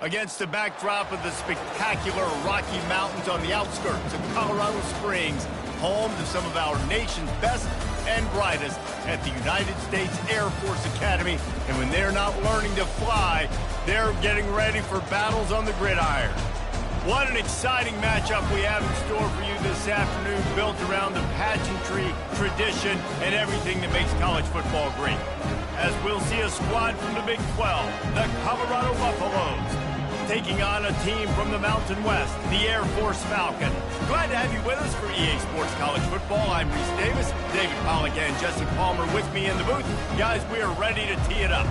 Against the backdrop of the spectacular Rocky Mountains on the outskirts of Colorado Springs, home to some of our nation's best and brightest at the United States Air Force Academy. And when they're not learning to fly, they're getting ready for battles on the gridiron. What an exciting matchup we have in store for you this afternoon, built around the pageantry, tradition, and everything that makes college football great. As we'll see a squad from the Big 12, the Colorado Buffaloes, taking on a team from the Mountain West, the Air Force Falcons. Glad to have you with us for EA Sports College Football. I'm Reese Davis, David Pollack and Jesse Palmer with me in the booth. Guys, we are ready to tee it up.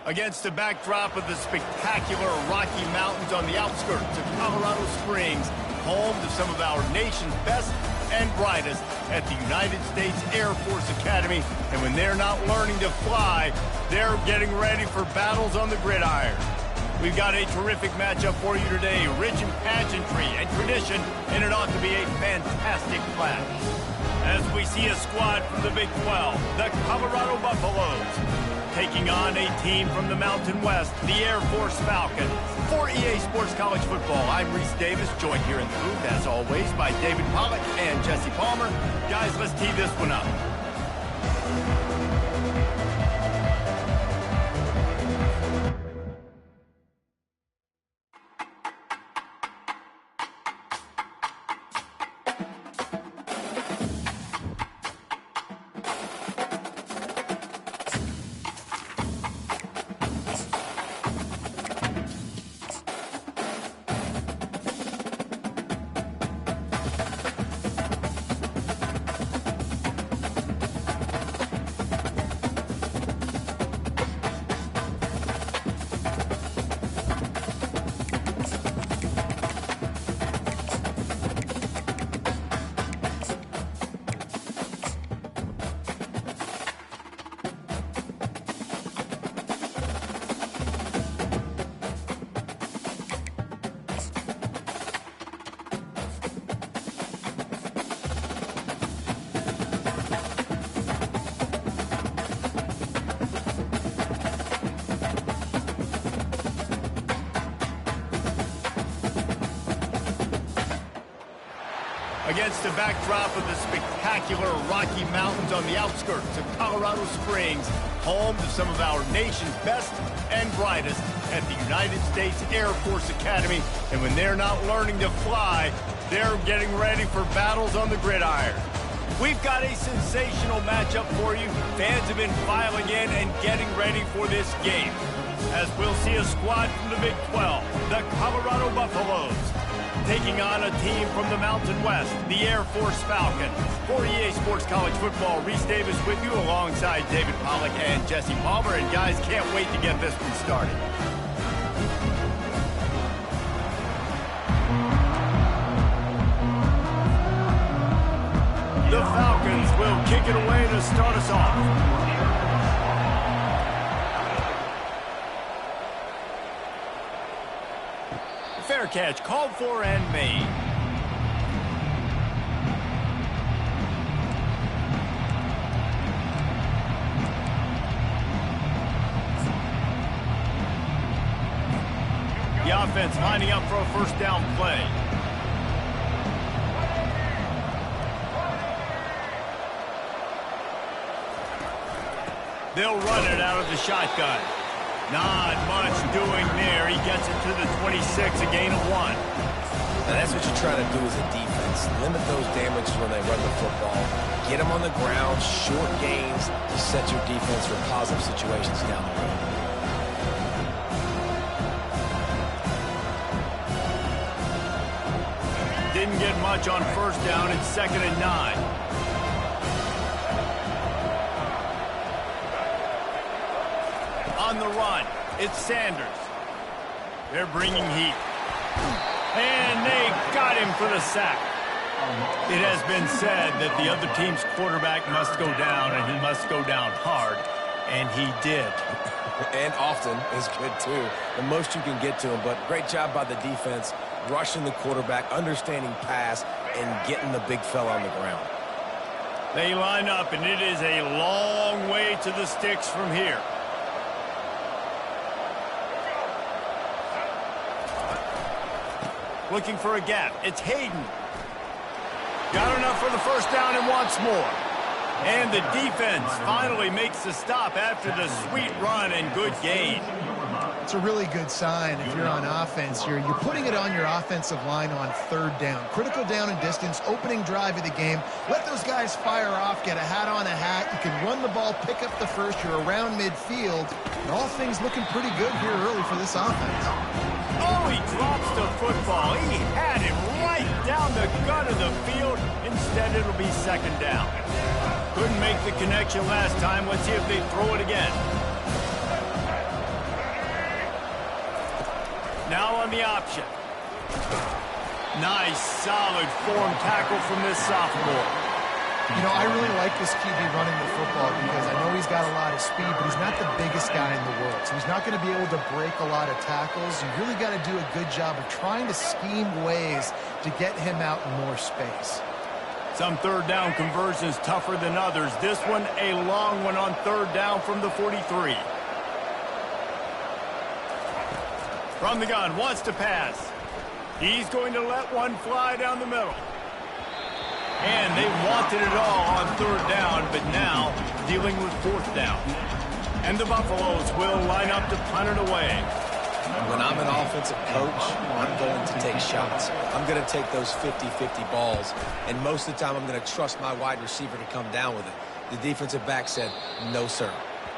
Against the backdrop of the spectacular Rocky Mountains on the outskirts of Colorado Springs, home to some of our nation's best and brightest at the United States Air Force Academy. And when they're not learning to fly, they're getting ready for battles on the gridiron. We've got a terrific matchup for you today, rich in pageantry and tradition, and it ought to be a fantastic clash. As we see a squad from the Big 12, the Colorado Buffaloes, taking on a team from the Mountain West, the Air Force Falcons. For EA Sports College Football, I'm Reese Davis, joined here in the booth, as always, by David Pollack and Jesse Palmer. Guys, let's tee this one up. Against the backdrop of the spectacular Rocky Mountains on the outskirts of Colorado Springs, home to some of our nation's best and brightest at the United States Air Force Academy. And when they're not learning to fly, they're getting ready for battles on the gridiron. We've got a sensational matchup for you. Fans have been filing in and getting ready for this game, as we'll see a squad from the Big 12, the Colorado Buffaloes, taking on a team from the Mountain West, the Air Force Falcons. For EA Sports College Football, Reese Davis with you alongside David Pollack and Jesse Palmer. And guys, can't wait to get this one started. The Falcons will kick it away to start us off. Fair catch, called for and made. The offense lining up for a first down play. They'll run it out of the shotgun. Not much doing there. He gets it to the 26, a gain of 1. Now that's what you try to do as a defense. Limit those damages when they run the football. Get them on the ground, short gains to set your defense for positive situations down the road. Didn't get much on first down. It's 2nd and 9. On the run, it's Sanders. They're bringing heat. And they got him for the sack. It has been said that the other team's quarterback must go down, and he must go down hard. And he did. And often is good, too. The most you can get to him, but great job by the defense, rushing the quarterback, understanding pass, and getting the big fella on the ground. They line up, and it is a long way to the sticks from here. Looking for a gap. It's Hayden. Got enough for the first down and wants more. And the defense finally makes the stop after the sweet run and good gain. It's a really good sign if you're on offense here. You're putting it on your offensive line on 3rd down. Critical down and distance, opening drive of the game. Let those guys fire off, get a hat on a hat. You can run the ball, pick up the first. You're around midfield. And all things looking pretty good here early for this offense. Oh, he drops the football. He had him right down the gut of the field. Instead, it'll be 2nd down. Couldn't make the connection last time. Let's see if they throw it again. Now on the option. Nice, solid form tackle from this sophomore. You know, I really like this QB running the football because I know he's got a lot of speed, but he's not the biggest guy in the world. So he's not going to be able to break a lot of tackles. You really got to do a good job of trying to scheme ways to get him out in more space. Some 3rd down conversions tougher than others. This one, a long one on 3rd down from the 43. From the gun, wants to pass. He's going to let one fly down the middle. And they wanted it all on 3rd down, but now dealing with 4th down. And the Buffaloes will line up to punt it away. When I'm an offensive coach, I'm going to take shots. I'm going to take those 50-50 balls, and most of the time I'm going to trust my wide receiver to come down with it. The defensive back said, no, sir.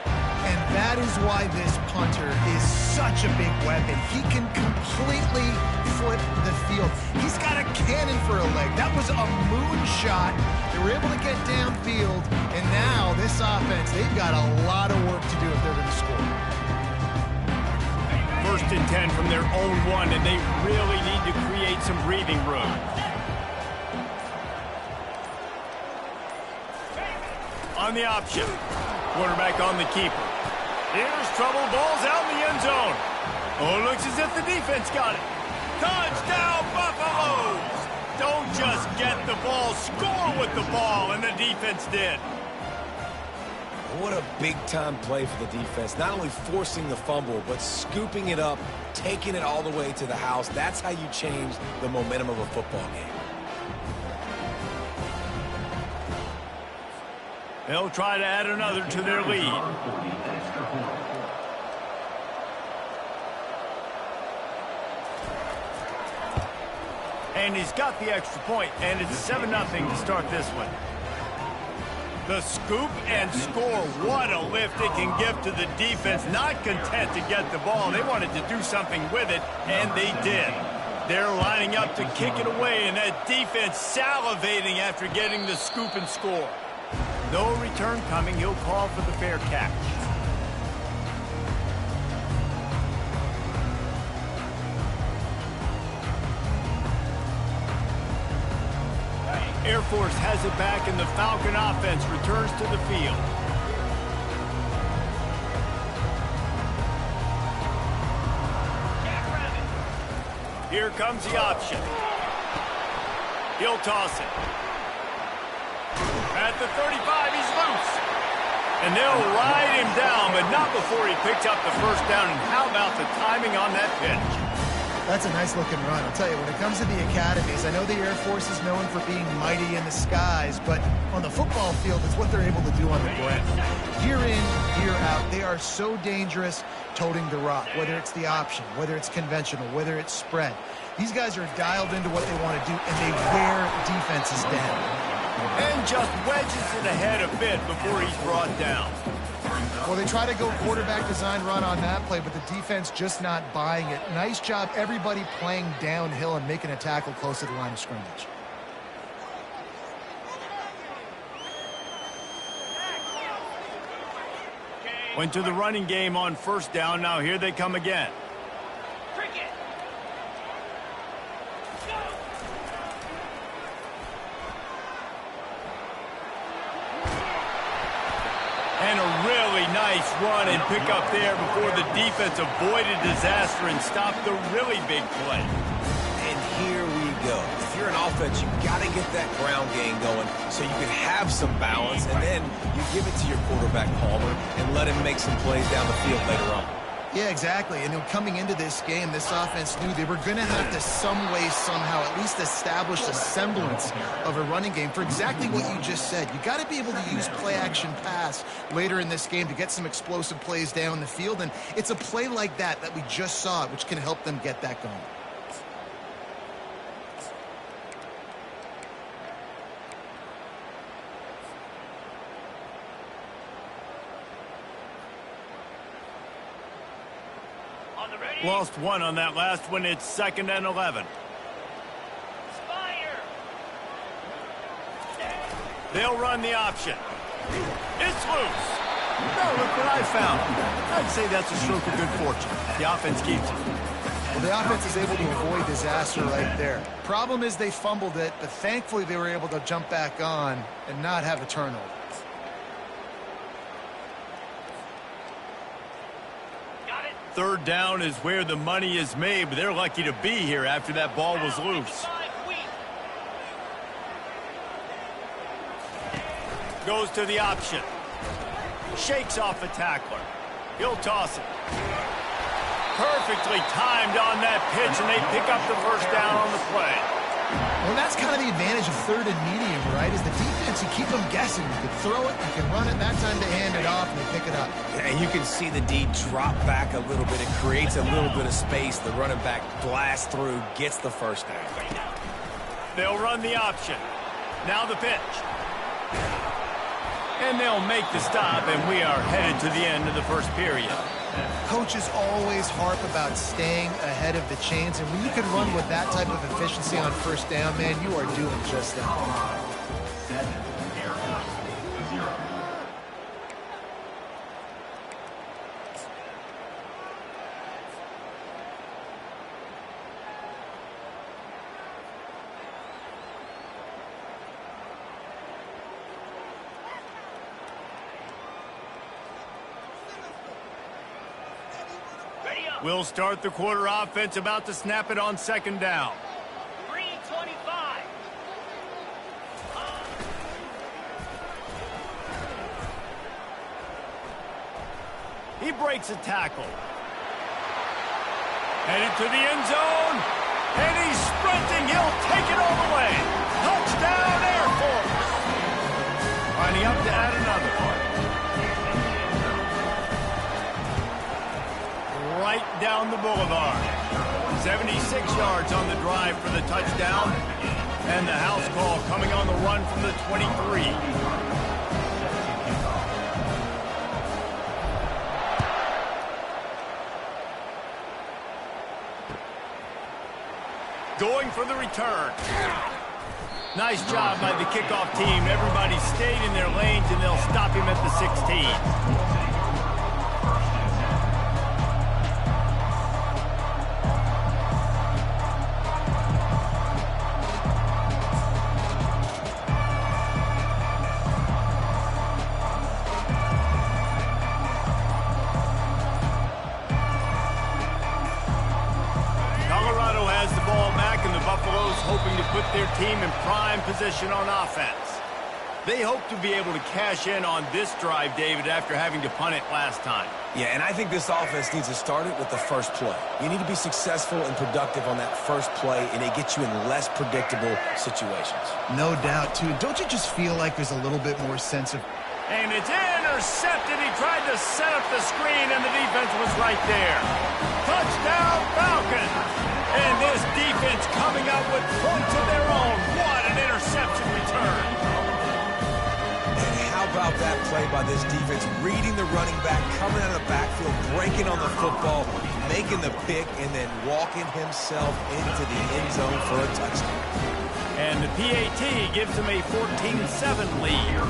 And that is why this punter is such a big weapon. He can completely flip the field. He's got a cannon for a leg. That was a moonshot. They were able to get downfield, and now this offense, they've got a lot of work to do if they're going to score. 1st and 10 from their own 1, and they really need to create some breathing room. On the option. Quarterback on the keeper. Here's trouble. Ball's out in the end zone. Oh, it looks as if the defense got it. Touchdown, Buffaloes! Don't just get the ball, score with the ball, and the defense did. What a big-time play for the defense. Not only forcing the fumble, but scooping it up, taking it all the way to the house. That's how you change the momentum of a football game. They'll try to add another to their lead. And he's got the extra point, and it's 7-0 to start this one. The scoop and score. What a lift it can give to the defense. Not content to get the ball. They wanted to do something with it, and they did. They're lining up to kick it away, and that defense salivating after getting the scoop and score. No return coming. He'll call for the fair catch. Air Force has it back, and the Falcon offense returns to the field. Here comes the option. He'll toss it. At the 35, he's loose. And they'll ride him down, but not before he picks up the first down. And how about the timing on that pitch? That's a nice-looking run. I'll tell you, when it comes to the academies, I know the Air Force is known for being mighty in the skies, but on the football field, it's what they're able to do on the ground. Year in, year out, they are so dangerous toting the rock, whether it's the option, whether it's conventional, whether it's spread. These guys are dialed into what they want to do, and they wear defenses down. And just wedges it ahead a bit before he's brought down. Well, they try to go quarterback design run on that play, but the defense just not buying it. Nice job, everybody playing downhill and making a tackle close to the line of scrimmage. Went to the running game on first down. Now here they come again. And a really nice run and pick up there before the defense avoided disaster and stopped the really big play. And here we go. If you're an offense, you've got to get that ground game going so you can have some balance, and then you give it to your quarterback, Palmer, and let him make some plays down the field later on. Yeah, exactly. And coming into this game, this offense knew they were going to have to some way, somehow, at least establish a semblance of a running game for exactly what you just said. You got to be able to use play-action pass later in this game to get some explosive plays down the field. And it's a play like that that we just saw, which can help them get that going. Lost one on that last one. It's 2nd and 11. They'll run the option. It's loose. No, look what I found. I'd say that's a stroke of good fortune. The offense keeps it. Well, the offense is able to avoid disaster right there. Problem is they fumbled it, but thankfully they were able to jump back on and not have a turnover. Third down is where the money is made, but they're lucky to be here after that ball was loose. Goes to the option. Shakes off a tackler. He'll toss it. Perfectly timed on that pitch, and they pick up the first down on the play. Well, that's kind of the advantage of 3rd and medium, right? Is the defense, you keep them guessing. You can throw it, you can run it. That time they hand it off, and they pick it up. And you can see the D drop back a little bit. It creates a little bit of space. The running back blasts through, gets the first down. They'll run the option. Now the pitch. And they'll make the stop, and we are headed to the end of the first period. Coaches always harp about staying ahead of the chains, and when you can run with that type of efficiency on first down, man, you are doing just that. We'll start the quarter offense, about to snap it on 2nd down. 3:25. He breaks a tackle. Headed to the end zone. And he's sprinting. He'll take it all the way. Touchdown, Air Force. Lining up to add another. down the boulevard. 76 yards on the drive for the touchdown. And the house call coming on the run from the 23. Going for the return. Nice job by the kickoff team. Everybody stayed in their lanes, and they'll stop him at the 16. Hoping to put their team in prime position on offense. They hope to be able to cash in on this drive, David, after having to punt it last time. Yeah, and I think this offense needs to start it with the first play. You need to be successful and productive on that first play, and it gets you in less predictable situations. No doubt, too. Don't you just feel like there's a little bit more sense of... And it's intercepted. He tried to set up the screen, and the defense was right there. Touchdown, Falcons! And this defense coming up with points of their own. What an interception return. And how about that play by this defense? Reading the running back, coming out of the backfield, breaking on the football, making the pick, and then walking himself into the end zone for a touchdown. And the PAT gives them a 14-7 lead.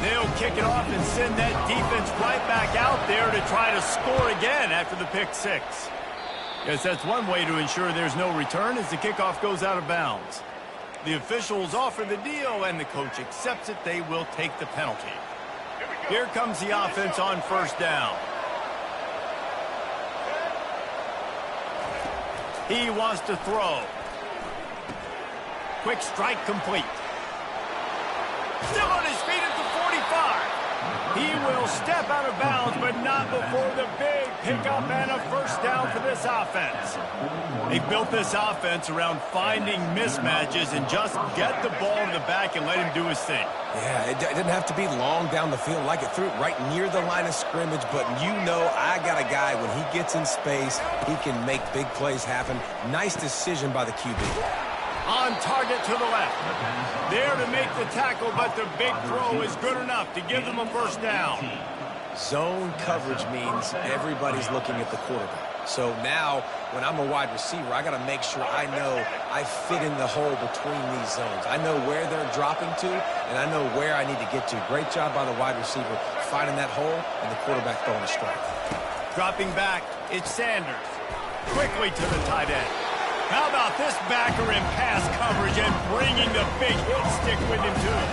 They'll kick it off and send that defense right back out there to try to score again after the pick six. Yes, that's one way to ensure there's no return as the kickoff goes out of bounds. The officials offer the deal, and the coach accepts it. They will take the penalty. Here comes the offense on first down. He wants to throw. Quick strike complete. Still on his feet at the 45. He will step out of bounds, but not before the big pickup and a first down for this offense. They built this offense around finding mismatches and just get the ball in the back and let him do his thing. Yeah, it didn't have to be long down the field. Like it threw it right near the line of scrimmage, but you know I got a guy, when he gets in space, he can make big plays happen. Nice decision by the QB. On target to the left. There to make the tackle, but the big throw is good enough to give them a first down. Zone coverage means everybody's looking at the quarterback. So now, when I'm a wide receiver, I got to make sure I know I fit in the hole between these zones. I know where they're dropping to, and I know where I need to get to. Great job by the wide receiver finding that hole, and the quarterback throwing a strike. Dropping back, it's Sanders. Quickly to the tight end. How about this backer in pass coverage and bringing the big hit stick with him, too?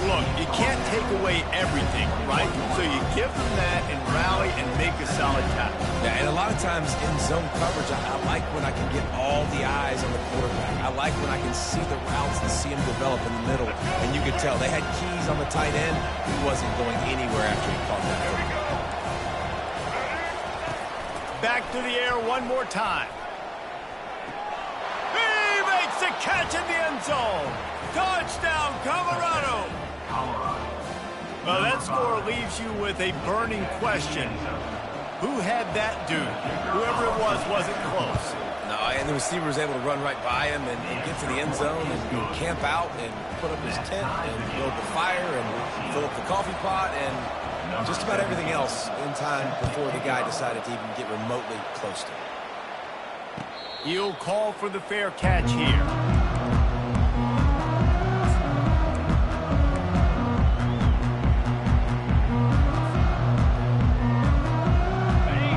Look, you can't take away everything, right? So you give them that and rally and make a solid tackle. Yeah, and a lot of times in zone coverage, I like when I can get all the eyes on the quarterback. I like when I can see the routes and see him develop in the middle. And you could tell they had keys on the tight end. He wasn't going anywhere after he caught that football. Back to the air one more time. The catch in the end zone. Touchdown, Colorado. Well, that score leaves you with a burning question. Who had that dude? Whoever it was wasn't close. No, and the receiver was able to run right by him and get to the end zone and camp out and put up his tent and build the fire and fill up the coffee pot and just about everything else in time before the guy decided to even get remotely close to him. He'll call for the fair catch here.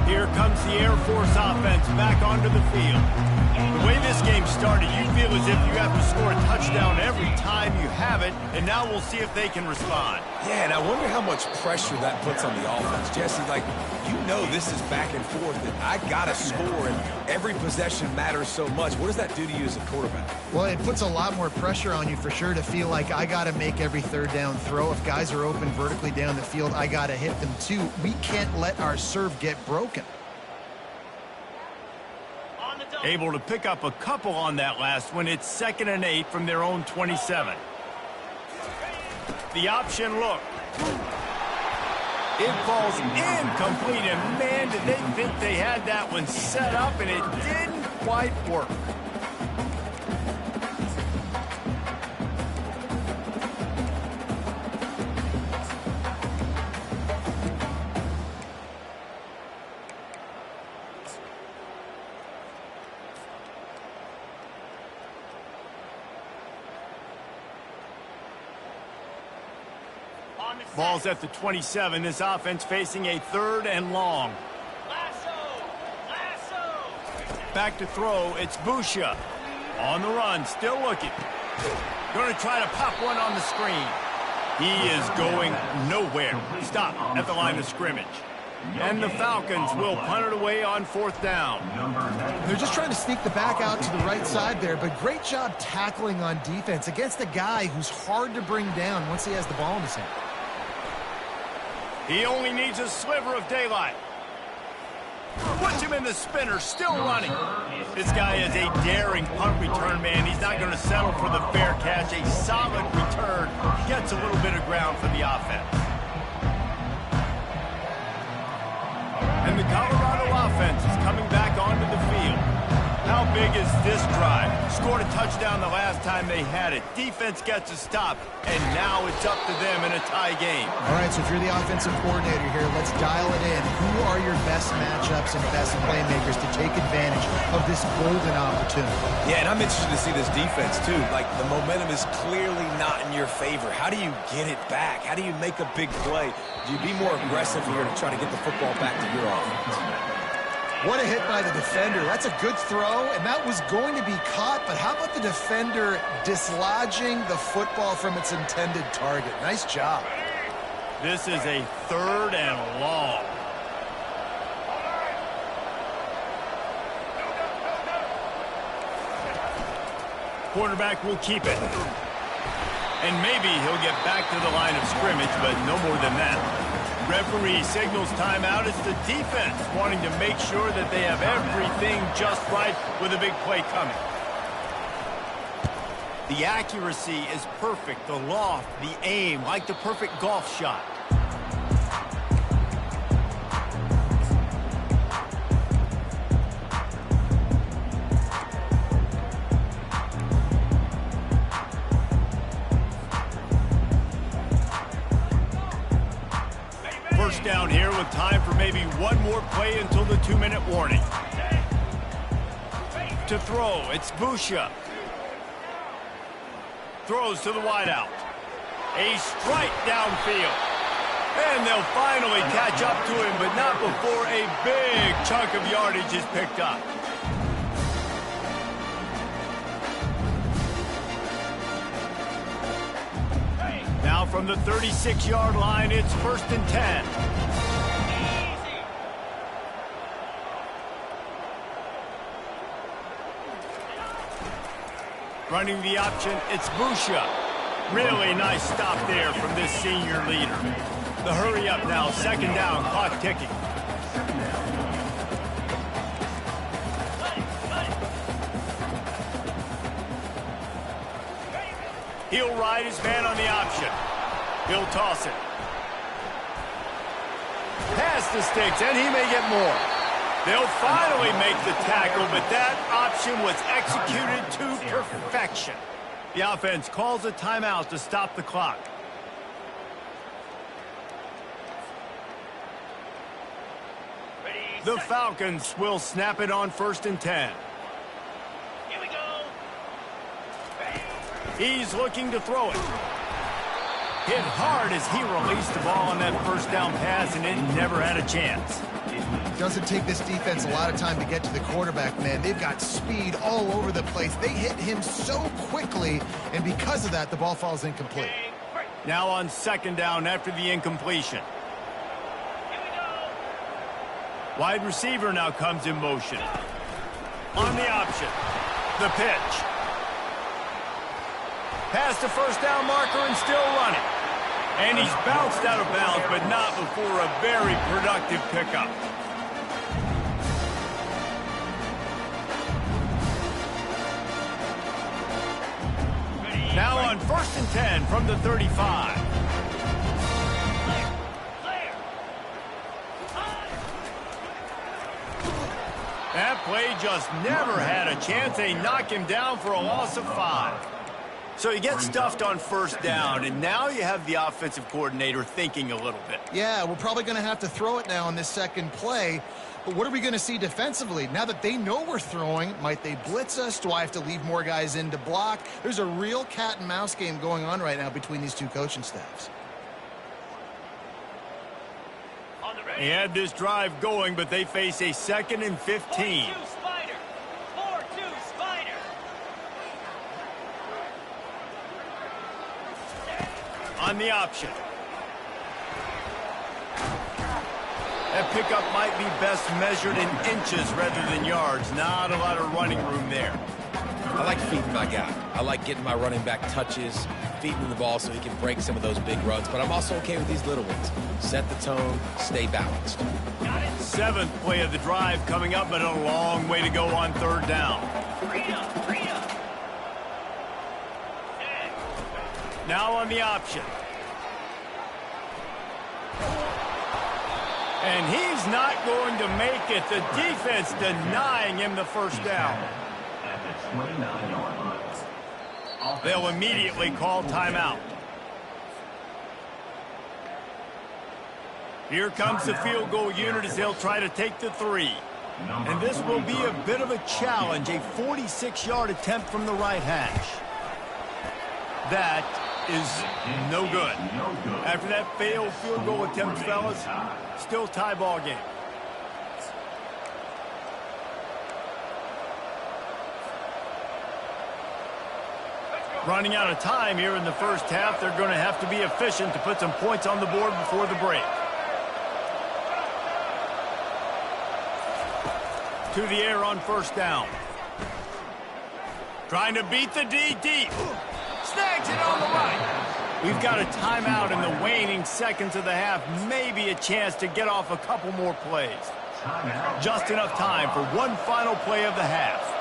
Here comes the Air Force offense back onto the field. The way this game started, you feel as if you have to score a touchdown every time you have it, and now we'll see if they can respond. Yeah, and I wonder how much pressure that puts on the offense. Jesse, like, you know this is back and forth, and I got to score, and every possession matters so much. What does that do to you as a quarterback? Well, it puts a lot more pressure on you for sure to feel like I got to make every third down throw. If guys are open vertically down the field, I got to hit them too. We can't let our serve get broken. Able to pick up a couple on that last one. It's 2nd and 8 from their own 27. The option look. It falls incomplete, and man, did they think they had that one set up, and it didn't quite work. Ball's at the 27. This offense facing a 3rd and long. Back to throw. It's Busha. On the run. Still looking. Going to try to pop one on the screen. He is going nowhere. Stop at the line of scrimmage. And the Falcons will punt it away on 4th down. They're just trying to sneak the back out to the right side there, but great job tackling on defense against a guy who's hard to bring down once he has the ball in his hand. He only needs a sliver of daylight. Puts him in the spinner, still running. This guy is a daring punt return man. He's not going to settle for the fair catch. A solid return. Gets a little bit of ground for the offense. And the Colorado offense is coming back onto the field. How big is this drive? Scored a touchdown the last time they had it. Defense gets a stop, and now it's up to them in a tie game. All right, so if you're the offensive coordinator here, let's dial it in. Who are your best matchups and best playmakers to take advantage of this golden opportunity? Yeah, and I'm interested to see this defense, too. Like, the momentum is clearly not in your favor. How do you get it back? How do you make a big play? Do you be more aggressive here to try to get the football back to your offense? What a hit by the defender. That's a good throw, and that was going to be caught, but how about the defender dislodging the football from its intended target? Nice job. This is a 3rd and long. Quarterback will keep it. And maybe he'll get back to the line of scrimmage, but no more than that. Referee signals timeout. It's the defense wanting to make sure that they have everything just right with a big play coming. The accuracy is perfect. The loft, the aim, like the perfect golf shot. First down here with time for maybe one more play until the 2-minute warning. To throw, it's Busha. Throws to the wideout. A strike downfield. And they'll finally catch up to him, but not before a big chunk of yardage is picked up. Now from the 36-yard line, it's 1st and 10. Running the option, it's Busha. Really nice stop there from this senior leader. The hurry up now, 2nd down, clock ticking. He'll ride his man on the option. He'll toss it. Pass the sticks, and he may get more. They'll finally make the tackle, but that option was executed to perfection. The offense calls a timeout to stop the clock. The Falcons will snap it on 1st and 10. Here we go. He's looking to throw it. Hit hard as he released the ball on that 1st down pass, and it never had a chance. Doesn't take this defense a lot of time to get to the quarterback, man. They've got speed all over the place. They hit him so quickly, and because of that, the ball falls incomplete. Now on 2nd down after the incompletion. Wide receiver now comes in motion. On the option. The pitch. Past the 1st down marker and still running. And he's bounced out of bounds, but not before a very productive pickup. Now on 1st and 10 from the 35. play just never had a chance. They knock him down for a loss of 5. So you get stuffed on first down, and now you have the offensive coordinator thinking a little bit. Yeah, we're probably going to have to throw it now on this second play. But what are we going to see defensively? Now that they know we're throwing, might they blitz us? Do I have to leave more guys in to block? There's a real cat and mouse game going on right now between these two coaching staffs. He had this drive going, but they face a 2nd and 15. 4-2 Spider. 4-2 Spider. On the option. That pickup might be best measured in inches rather than yards. Not a lot of running room there. I like feeding my guy. I like getting my running back touches, feeding him the ball so he can break some of those big runs. But I'm also okay with these little ones. Set the tone, stay balanced. 7th play of the drive coming up, but a long way to go on 3rd down. Freedom. Now on the option. And he's not going to make it. The defense denying him the first down. They'll immediately call timeout. Here comes the field goal unit as they'll try to take the 3. And this will be a bit of a challenge, a 46-yard attempt from the right hash. That is no good. After that failed field goal attempt, fellas, still tie ball game. Running out of time here in the first half. They're going to have to be efficient to put some points on the board before the break. To the air on first down. Trying to beat the D deep. Snags it on the right. We've got a timeout in the waning seconds of the half. Maybe a chance to get off a couple more plays. Just enough time for one final play of the half.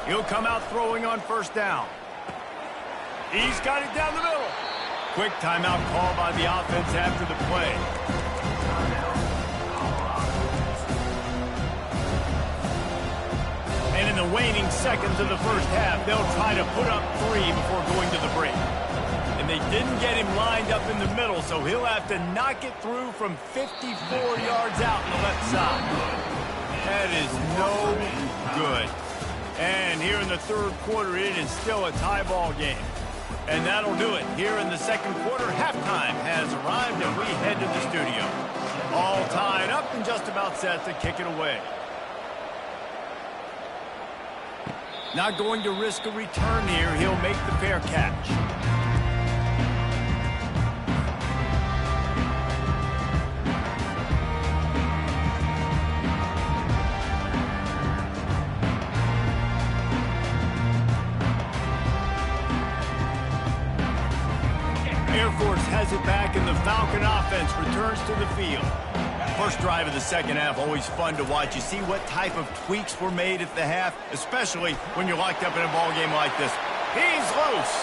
He'll come out throwing on first down. He's got it down the middle. Quick timeout call by the offense after the play. And in the waning seconds of the first half, they'll try to put up 3 before going to the break. And they didn't get him lined up in the middle, so he'll have to knock it through from 54 yards out on the left side. That is no good. And here in the 3rd quarter, it is still a tie ball game. And that'll do it. Here in the 2nd quarter, halftime has arrived, and we head to the studio. All tied up and just about set to kick it away. Not going to risk a return here. He'll make the fair catch. Air Force has it back, and the Falcon offense returns to the field. First drive of the second half, always fun to watch. You see what type of tweaks were made at the half, especially when you're locked up in a ball game like this. He's loose.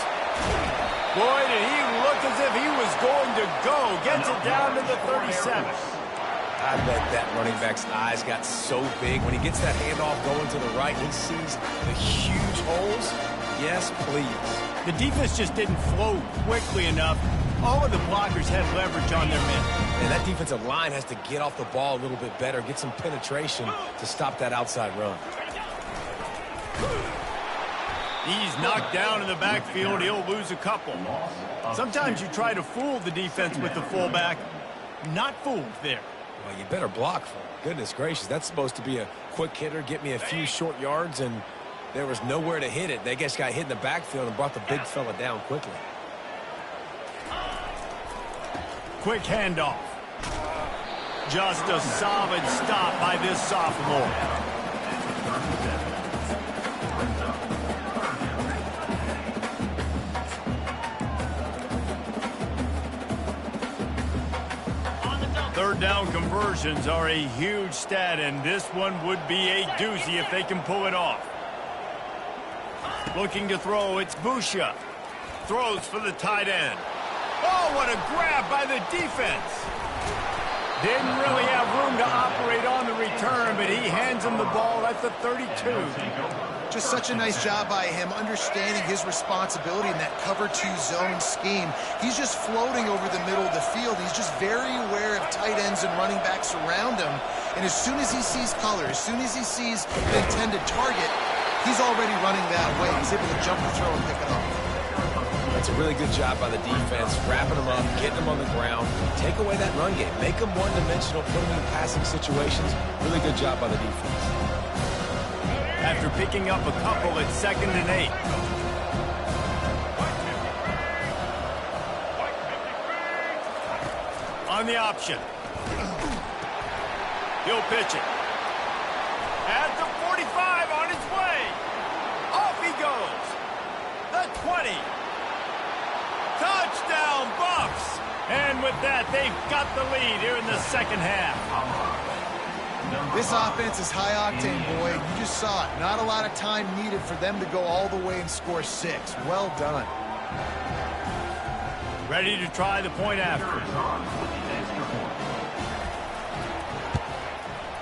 Boy, did he look as if he was going to go. Gets it down to the 37. I bet that running back's eyes got so big. When he gets that handoff going to the right, he sees the huge holes. Yes, please. The defense just didn't flow quickly enough. All of the blockers had leverage on their men. And that defensive line has to get off the ball a little bit better, get some penetration to stop that outside run. He's knocked down in the backfield. He'll lose a couple. Sometimes you try to fool the defense with the fullback. Not fooled there. Well, you better block for him. Goodness gracious, that's supposed to be a quick hitter, get me a few short yards, and there was nowhere to hit it. They just got hit in the backfield and brought the big fella down quickly. Quick handoff. Just a solid stop by this sophomore. Third down conversions are a huge stat, and this one would be a doozy if they can pull it off. Looking to throw, it's Busha. Throws for the tight end. Oh, what a grab by the defense. Didn't really have room to operate on the return, but he hands him the ball at the 32. Just such a nice job by him, understanding his responsibility in that cover 2 zone scheme. He's just floating over the middle of the field. He's just very aware of tight ends and running backs around him. And as soon as he sees color, as soon as he sees an intended target, he's already running that way. He's able to jump the throw and pick it off. That's a really good job by the defense, wrapping them up, getting them on the ground, take away that run game, make them one-dimensional, put them in passing situations. Really good job by the defense. After picking up a couple at 2nd and 8. On the option. He'll pitch it. At the 45, on his way. Off he goes. The 20. Touchdown, Bucks! And with that, they've got the lead here in the second half. This offense is high octane, boy. You just saw it. Not a lot of time needed for them to go all the way and score 6. Well done. Ready to try the point after.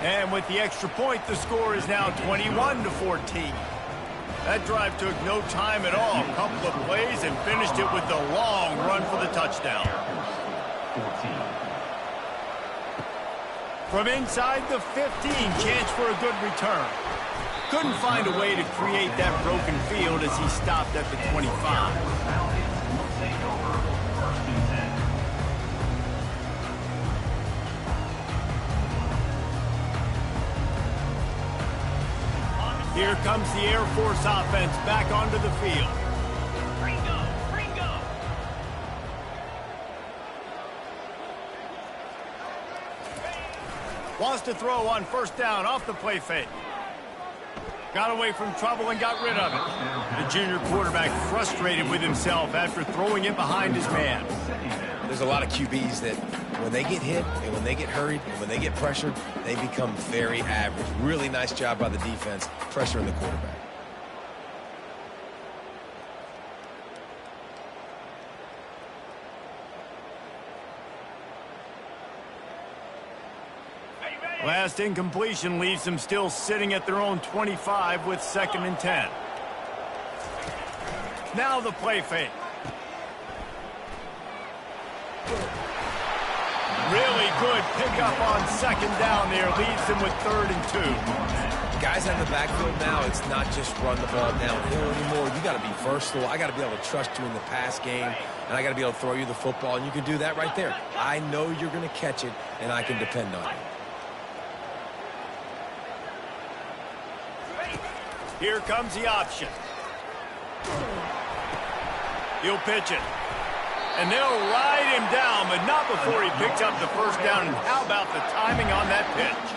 And with the extra point, the score is now 21-14. That drive took no time at all. A couple of plays and finished it with the long run for the touchdown. From inside the 15, chance for a good return. Couldn't find a way to create that broken field as he stopped at the 25. Here comes the Air Force offense back onto the field. Ringo! Wants to throw on 1st down off the play fake. Got away from trouble and got rid of it. The junior quarterback frustrated with himself after throwing it behind his man. There's a lot of QBs that when they get hit and when they get hurried and when they get pressured, they become very average. Really nice job by the defense, pressuring the quarterback. Last incompletion leaves them still sitting at their own 25 with 2nd and 10. Now the play fake. Really good pickup on 2nd down there. Leaves them with 3rd and 2. Guys out in the backfield now, it's not just run the ball downhill anymore. You got to be versatile. I got to be able to trust you in the pass game, and I got to be able to throw you the football, and you can do that right there. I know you're going to catch it, and I can depend on you. Here comes the option. He'll pitch it. And they'll ride him down, but not before he picks up the 1st down. And how about the timing on that pitch?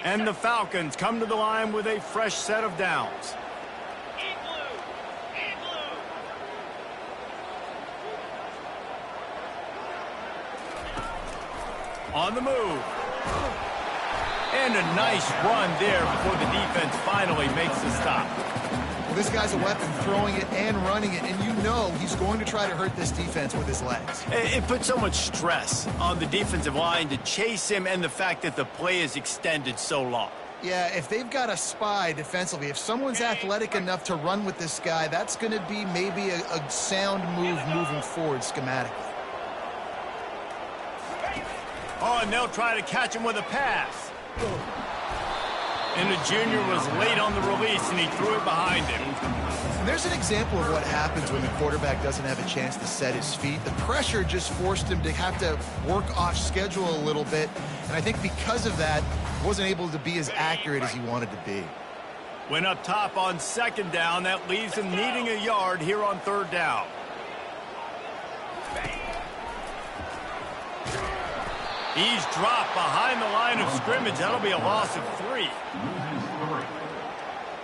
And the Falcons come to the line with a fresh set of downs. In blue! On the move. And a nice run there before the defense finally makes the stop. Well, this guy's a weapon, throwing it and running it, and you know he's going to try to hurt this defense with his legs. It puts so much stress on the defensive line to chase him and the fact that the play is extended so long. Yeah, if they've got a spy defensively, if someone's athletic enough to run with this guy, that's going to be maybe a sound move moving forward schematically. Oh, and they'll try to catch him with a pass. And the junior was late on the release, and he threw it behind him. And there's an example of what happens when the quarterback doesn't have a chance to set his feet. The pressure just forced him to have to work off schedule a little bit. And I think because of that, he wasn't able to be as accurate as he wanted to be. Went up top on 2nd down. That leaves him needing a yard here on 3rd down. He's dropped behind the line of scrimmage. That'll be a loss of 3.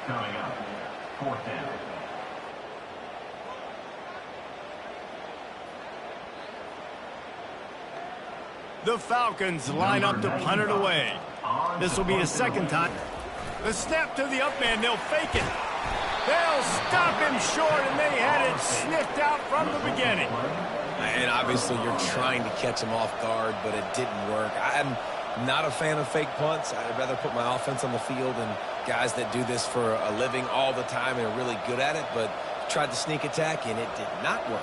Coming up, 4th down. The Falcons line up to punt it away. This will be the second time. The snap to the up man, they'll fake it. They'll stop him short, and they had it sniffed out from the beginning. And obviously you're trying to catch him off guard, but it didn't work. I'm not a fan of fake punts. I'd rather put my offense on the field and guys that do this for a living all the time and are really good at it, but tried to sneak attack, and it did not work.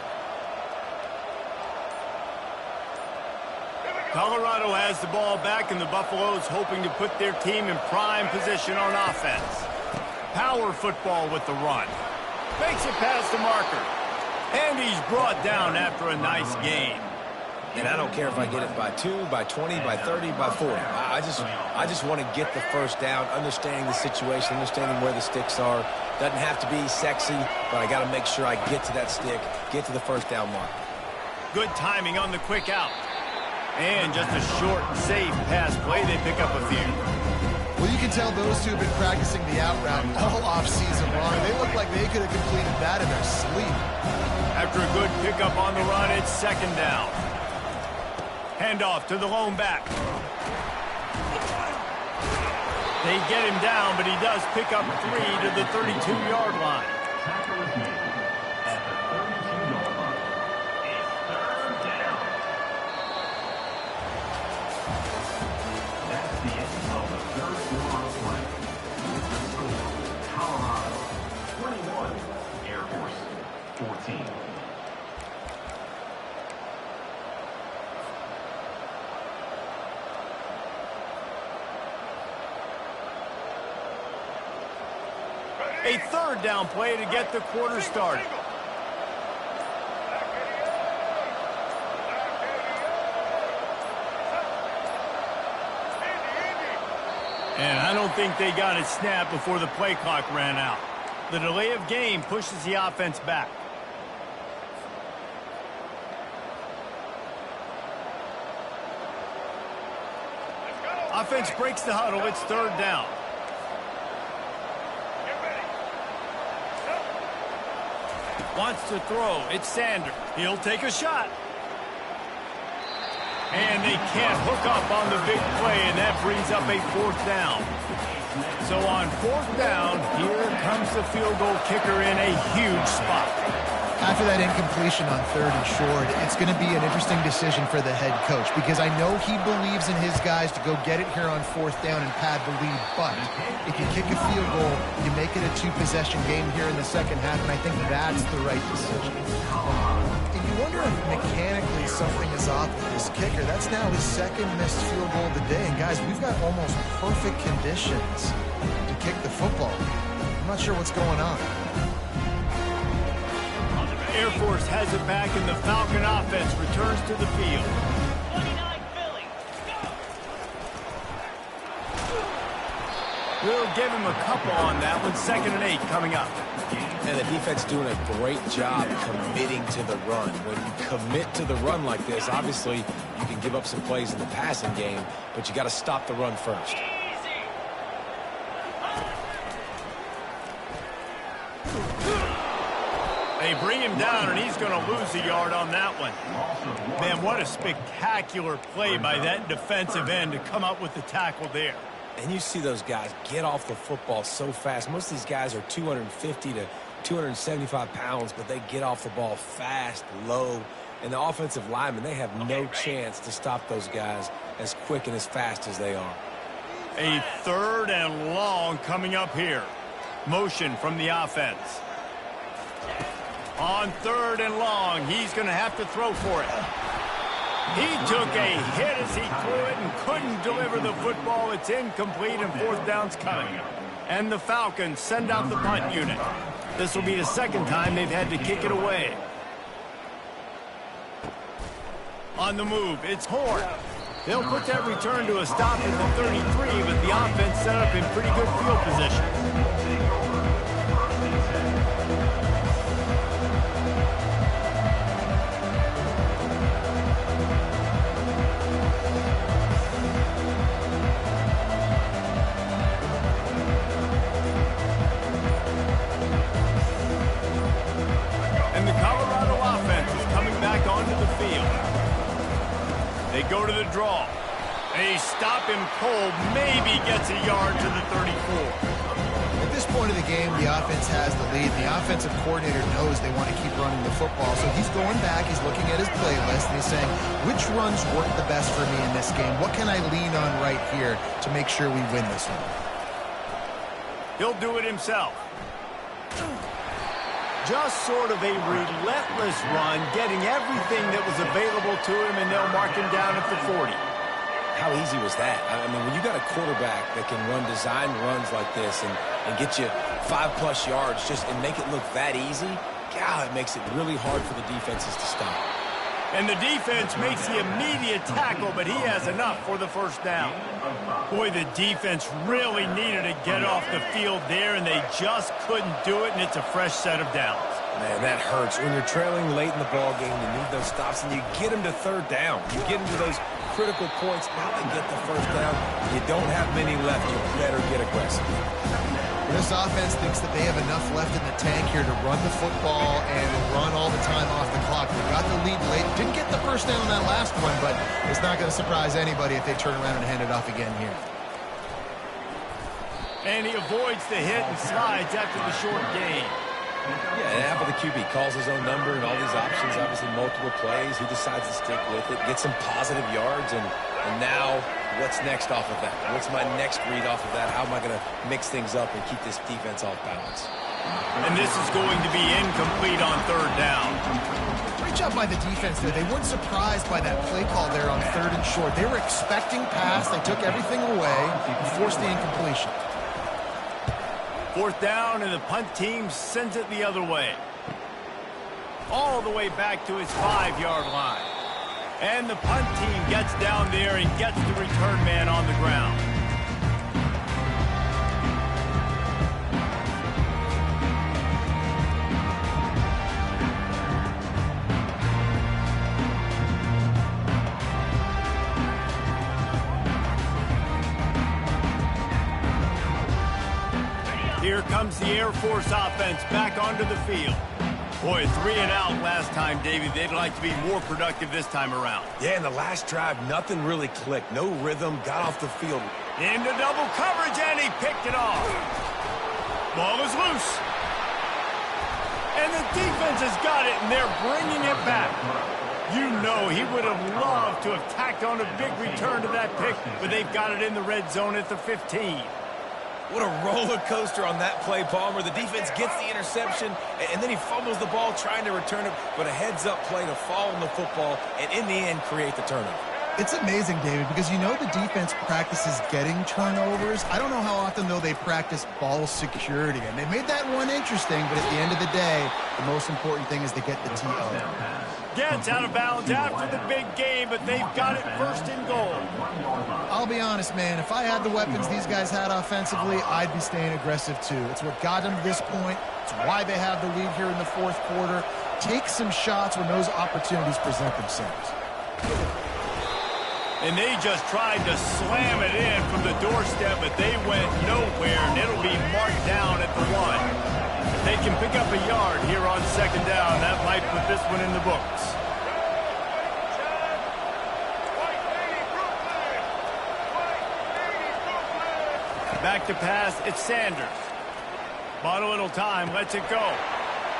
Colorado has the ball back, and the Buffaloes hoping to put their team in prime position on offense. Power football with the run. Makes it past the marker. And he's brought down after a nice gain. And I don't care if I get it by 2, by 20, by 30, by 40. I just want to get the first down, understanding the situation, understanding where the sticks are. Doesn't have to be sexy, but I got to make sure I get to that stick, get to the first down mark. Good timing on the quick out. And just a short, safe pass play. They pick up a few. Well, you can tell those two have been practicing the out route all offseason long. They look like they could have completed that in their sleep. After a good pickup on the run, it's second down. Handoff to the lone back. They get him down, but he does pick up 3 to the 32-yard line. Tackle is made at the 32-yard line. It's third down. That's the end of the third quarter of play. The score, Colorado 21, Air Force 14. A third down play to get the quarter started. And I don't think they got it snapped before the play clock ran out. The delay of game pushes the offense back. Offense breaks the huddle. It's third down. Wants to throw. It's Sanders. He'll take a shot. And they can't hook up on the big play, and that brings up a fourth down. So on fourth down, here comes the field goal kicker in a huge spot. After that incompletion on third and short, it's going to be an interesting decision for the head coach because I know he believes in his guys to go get it here on fourth down and pad the lead. But if you kick a field goal, you make it a 2-possession game here in the second half, and I think that's the right decision. And you wonder if mechanically something is off with this kicker. That's now his second missed field goal of the day. And guys, we've got almost perfect conditions to kick the football. I'm not sure what's going on. Air Force has it back, and the Falcon offense returns to the field. 29 Philly. We'll give him a couple on that one. 2nd and 8 coming up. And the defense doing a great job committing to the run. When you commit to the run like this, obviously you can give up some plays in the passing game, but you got to stop the run first. They bring him down, and he's going to lose a yard on that one. Man, what a spectacular play by that defensive end to come up with the tackle there. And you see those guys get off the football so fast. Most of these guys are 250 to 275 pounds, but they get off the ball fast, low. And the offensive linemen, they have no chance to stop those guys as quick and as fast as they are. A third and long coming up here. Motion from the offense. On third and long, he's going to have to throw for it. He took a hit as he threw it and couldn't deliver the football. It's incomplete, and fourth down's coming. And the Falcons send out the punt unit. This will be the second time they've had to kick it away. On the move, it's Horn. They'll put that return to a stop at the 33, but the offense set up in pretty good field position. They go to the draw. They stop him cold, maybe gets a yard to the 34. At this point of the game, the offense has the lead. The offensive coordinator knows they want to keep running the football, so he's going back, he's looking at his playlist, and he's saying, which runs work the best for me in this game? What can I lean on right here to make sure we win this one? He'll do it himself. Just sort of a relentless run, getting everything that was available to him, and they'll mark him down at the 40. How easy was that? I mean, when you got a quarterback that can run design runs like this and get you 5+ yards and make it look that easy, God, it makes it really hard for the defenses to stop. And the defense makes the immediate tackle, but he has enough for the first down. Boy, the defense really needed to get off the field there, and they just couldn't do it, and it's a fresh set of downs. Man, that hurts. When you're trailing late in the ball game, you need those stops, and you get them to third down. You get them to those critical points. Now they get the first down. You don't have many left. You better get aggressive. This offense thinks that they have enough left in the tank here to run the football and run all the time off the clock. They got the lead late. Didn't get the first down on that last one, but it's not going to surprise anybody if they turn around and hand it off again here. And he avoids the hit and slides after the short gain. Yeah, and after the QB calls his own number and all these options, obviously multiple plays, he decides to stick with it, get some positive yards, and now what's next off of that? What's my next read off of that? How am I going to mix things up and keep this defense off balance? And this is going to be incomplete on third down. Great job by the defense there. They weren't surprised by that play call there on 3rd and short. They were expecting pass. They took everything away and forced the incompletion. 4th down, and the punt team sends it the other way. All the way back to his 5-yard line. And the punt team gets down there and gets the return man on the ground. Here comes the Air Force offense back onto the field. Boy, 3 and out last time, Davey. They'd like to be more productive this time around. Yeah, in the last drive, nothing really clicked. No rhythm, got off the field. Into double coverage, and he picked it off. Ball is loose. And the defense has got it, and they're bringing it back. You know he would have loved to have tacked on a big return to that pick, but they've got it in the red zone at the 15. What a roller coaster on that play, Palmer. The defense gets the interception, and then he fumbles the ball trying to return it, but a heads-up play to fall on the football, and in the end, create the turnover. It's amazing, David, because you know the defense practices getting turnovers. I don't know how often, though, they practice ball security. And they made that one interesting, but at the end of the day, the most important thing is to get the TO. Gets out of bounds after the big game, but they've got it 1st and goal. I'll be honest, man. If I had the weapons these guys had offensively, I'd be staying aggressive, too. It's what got them to this point. It's why they have the lead here in the 4th quarter. Take some shots when those opportunities present themselves. And they just tried to slam it in from the doorstep, but they went nowhere, and it'll be marked down at the 1. If they can pick up a yard here on 2nd down, that might put this one in the books. Back to pass, it's Sanders. Bought a little time, lets it go.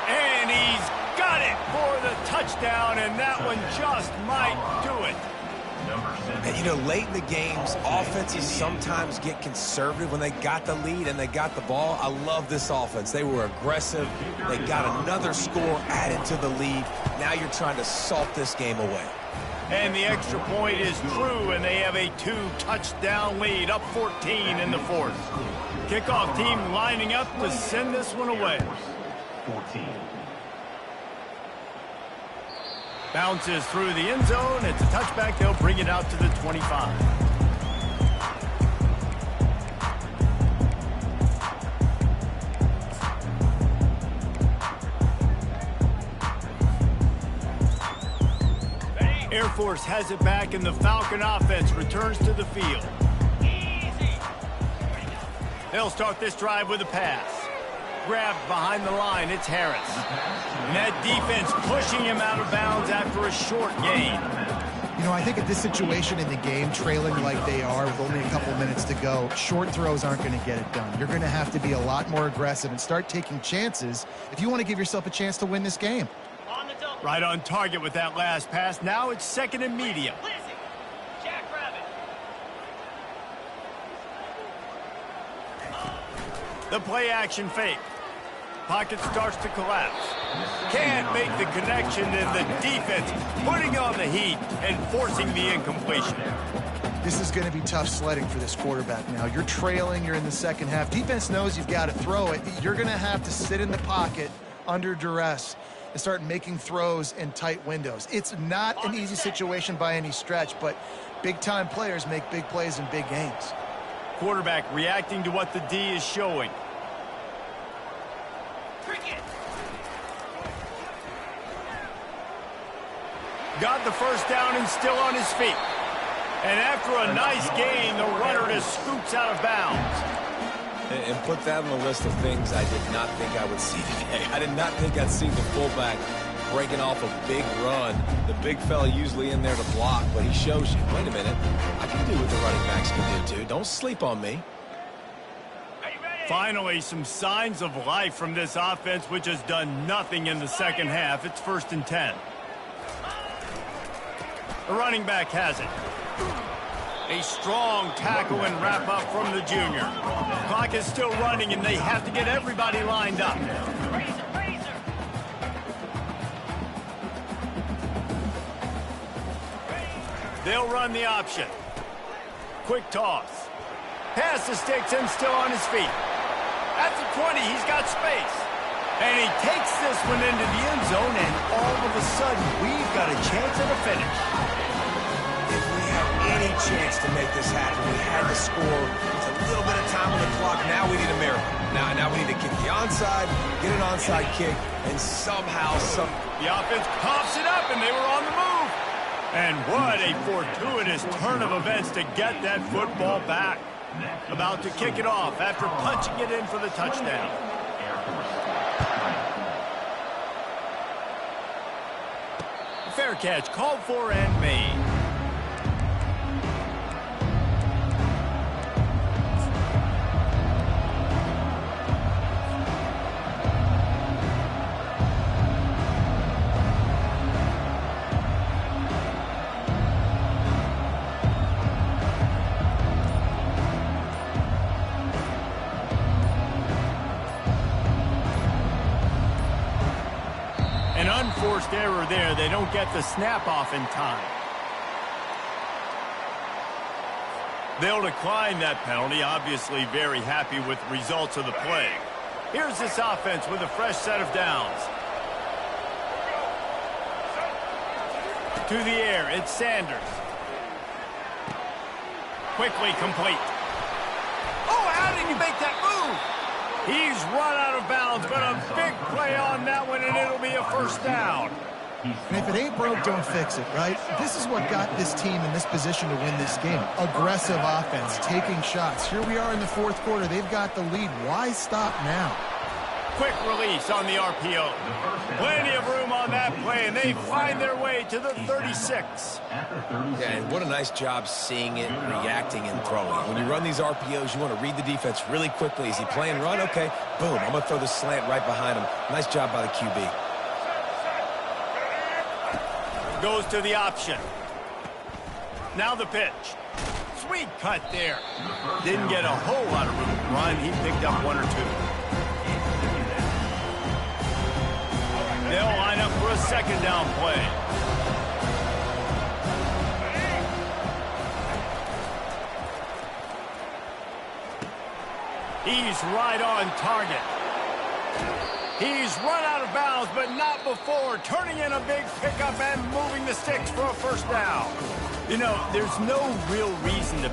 And he's got it for the touchdown, and that one just might do it. And, you know, late in the games, offenses sometimes get conservative when they got the lead and they got the ball. I love this offense. They were aggressive. They got another score added to the lead. Now you're trying to salt this game away. And the extra point is true, and they have a 2-touchdown lead, up 14 in the 4th. Kickoff team lining up to send this one away. 14. Bounces through the end zone. It's a touchback. They'll bring it out to the 25. Air Force has it back, and the Falcon offense returns to the field. They'll start this drive with a pass. Grabbed behind the line, it's Harris. And that defense pushing him out of bounds after a short gain. You I think at this situation in the game, trailing like they are with only a couple minutes to go, short throws aren't going to get it done. You're going to have to be a lot more aggressive and start taking chances if you want to give yourself a chance to win this game. On the double. Right on target with that last pass. Now it's second and medium. Lizzie. Jackrabbit. The play action fake. Pocket starts to collapse. Can't make the connection, and the defense putting on the heat and forcing the incompletion. This is going to be tough sledding for this quarterback now. You're trailing, you're in the second half. Defense knows you've got to throw it. You're going to have to sit in the pocket under duress and start making throws in tight windows. It's not an easy situation by any stretch, but big-time players make big plays in big games. Quarterback reacting to what the D is showing. Cricket. Got the first down and still on his feet. And after a nice gain, the runner just scoops out of bounds. And put that on the list of things I did not think I would see today. I did not think I'd see the fullback breaking off a big run. The big fella usually in there to block, but he shows you, wait a minute, I can do what the running backs can do too. Don't sleep on me. Finally, some signs of life from this offense, which has done nothing in the second half. It's 1st and 10. The running back has it. A strong tackle and wrap up from the junior. Clock is still running, and they have to get everybody lined up. Razor. They'll run the option. Quick toss. Pass the sticks and still on his feet. At the 20, he's got space. And he takes this one into the end zone, and all of a sudden, we've got a chance at a finish. If we had any chance to make this happen, we had to score with a little bit of time on the clock. Now we need a miracle. Now we need to kick the onside, get an onside kick, and somehow, The offense pops it up, and they were on the move. And what a fortuitous turn of events to get that football back. About to kick it off after punching it in for the touchdown. Fair catch called for and made. An unforced error there. They don't get the snap off in time. They'll decline that penalty. Obviously very happy with the results of the play. Here's this offense with a fresh set of downs. To the air, it's Sanders. Quickly complete. Oh, how did he make that move? He's run out of bounds, but a big play on that one, and it'll be a first down. And if it ain't broke, don't fix it, right? This is what got this team in this position to win this game. Aggressive offense, taking shots. Here we are in the fourth quarter. They've got the lead. Why stop now? Quick release on the RPO. Plenty of room on that play, and they find their way to the 36. Yeah, and what a nice job seeing it, reacting, and throwing. When you run these RPOs, you want to read the defense really quickly. Is he playing run? Okay, boom, I'm going to throw the slant right behind him. Nice job by the QB. Goes to the option. Now the pitch. Sweet cut there. Didn't get a whole lot of room to run. He picked up one or two. They'll line up for a second down play. He's right on target. He's run out of bounds, but not before turning in a big pickup and moving the sticks for a first down. You know, there's no real reason to